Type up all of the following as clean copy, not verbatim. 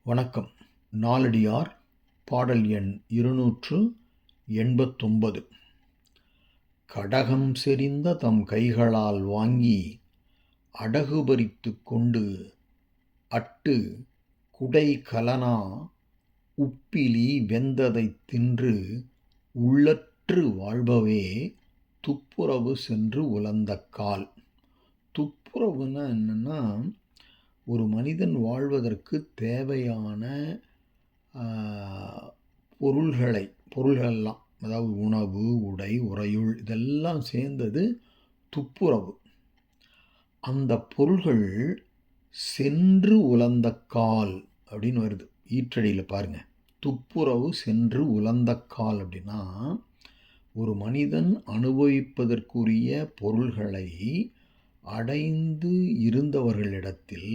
வணக்கம். நாலடியார் பாடல் எண் 289. கடகம் செறிந்த தம் கைகளால் வாங்கி அடகு பறித்து கொண்டு அட்டு குடை கலனா உப்பிலி வெந்ததைத் தின்று உள்ளற்று வாழ்பவே துப்புரவு சென்று உலந்தக்கால். துப்புரவுன்னா என்னென்னா, ஒரு மனிதன் வாழ்வதற்கு தேவையான பொருள்களெல்லாம், அதாவது உணவு, உடை, உறையுள், இதெல்லாம் சேர்ந்தது துப்புரவு. அந்த பொருள்கள் சென்று உலந்தக்கால் அப்படின்னு வருது ஈற்றடியில் பாருங்க. துப்புரவு சென்று உலந்தக்கால் அப்படின்னா, ஒரு மனிதன் அனுபவிப்பதற்குரிய பொருள்களை அடைந்து இருந்தவர்களிடத்தில்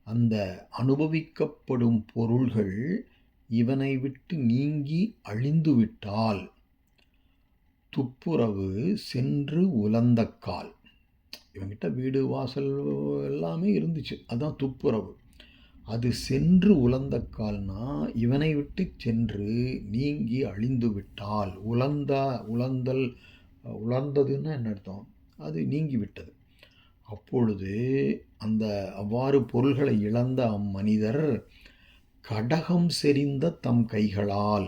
அந்த அனுபவிக்கப்படும் பொருள்கள் இவனை விட்டு நீங்கி அழிந்துவிட்டால் துப்புரவு சென்று உலந்தக்கால். இவங்கிட்ட வீடு வாசல் எல்லாமே இருந்துச்சு, அதுதான் துப்புரவு. அது சென்று உலந்தக்கால்னா இவனை விட்டு சென்று நீங்கி அழிந்து விட்டால். உலர்ந்ததுன்னா என்ன அர்த்தம்? அது நீங்கிவிட்டது. அப்பொழுது அவ்வாறு பொருள்களை இழந்த அம்மனிதர் கடகம் செறிந்த தம் கைகளால்.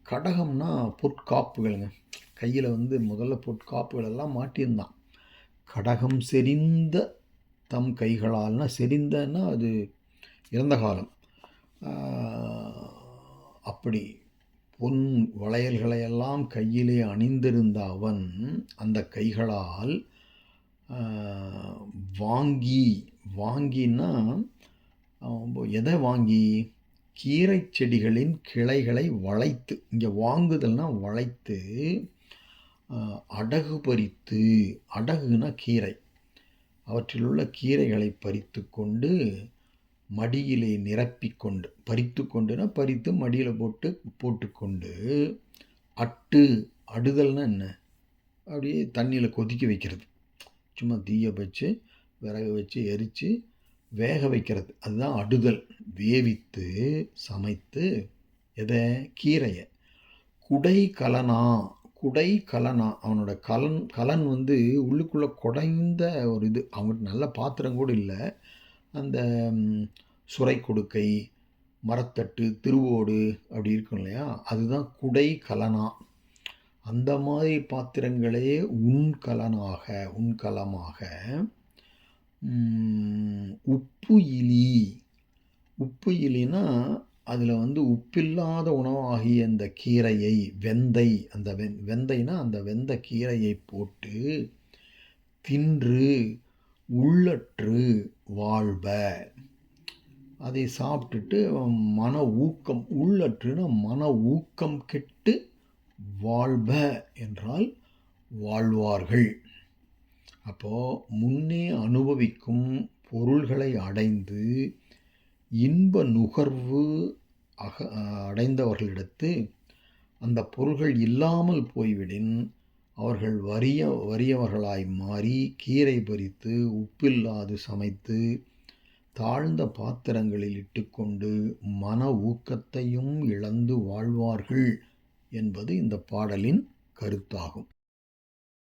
கடகம்னா பொற்காப்புகளுங்க. கையில் முதல்ல பொற்காப்புகள் எல்லாம் மாட்டியிருந்தான். கடகம் செறிந்த தம் கைகளால்னா, செறிந்தன்னா அது இறந்த காலம். அப்படி பொன் வளையல்களையெல்லாம் கையிலே அணிந்திருந்த அவன் அந்த கைகளால் வாங்கினா எதை வாங்கி? கீரை செடிகளின் கிளைகளை வளைத்து, இங்கே வாங்குதல்னா வளைத்து, அடகு பறித்து, அடகுனா கீரை, அவற்றில் உள்ள கீரைகளை பறித்து கொண்டு மடியிலே நிரப்பிக்கொண்டு, பறித்து மடியில் போட்டுக்கொண்டு அடுதல்னா என்ன? அப்படியே தண்ணியில் கொதிக்க வைக்கிறது. சும்மா தீயை வச்சு விறகு வச்சு எரித்து வேக வைக்கிறது, அதுதான் அடுதல். வேவித்து சமைத்து எதை? கீரையை. குடை கலனா அவனோட கலன் உள்ளுக்குள்ளே குடைந்த ஒரு இது. அவங்ககிட்ட நல்ல பாத்திரம் கூட இல்லை. அந்த சுரை கொடுக்கை, மரத்தட்டு, திருவோடு அப்படி இருக்கும் இல்லையா, அதுதான் குடை கலனா. அந்த மாதிரி பாத்திரங்களே உண்கலமாக. உப்பு இலினா அதில் உப்பில்லாத உணவாகிய அந்த கீரையை, வெந்தைனா அந்த வெந்த கீரையை போட்டு தின்று உள்ளற்று வாழ்ப. அதை சாப்பிட்டுட்டு மன ஊக்கம், உள்ளற்றுனா மன ஊக்கம் கெட்டு வாழ்ப என்றால் வாழ்வார்கள். அப்போது முன்னே அனுபவிக்கும் பொருள்களை அடைந்து இன்ப நுகர்வு அடைந்தவர்களிடத்து அந்த பொருள்கள் இல்லாமல் போய்விடின் அவர்கள் வறியவர்களாய் மாறி கீரை பறித்து உப்பில்லாது சமைத்து தாழ்ந்த பாத்திரங்களில் இட்டுக்கொண்டு மன ஊக்கத்தையும் இழந்து வாழ்வார்கள் என்பது இந்த பாடலின் கருத்தாகும்.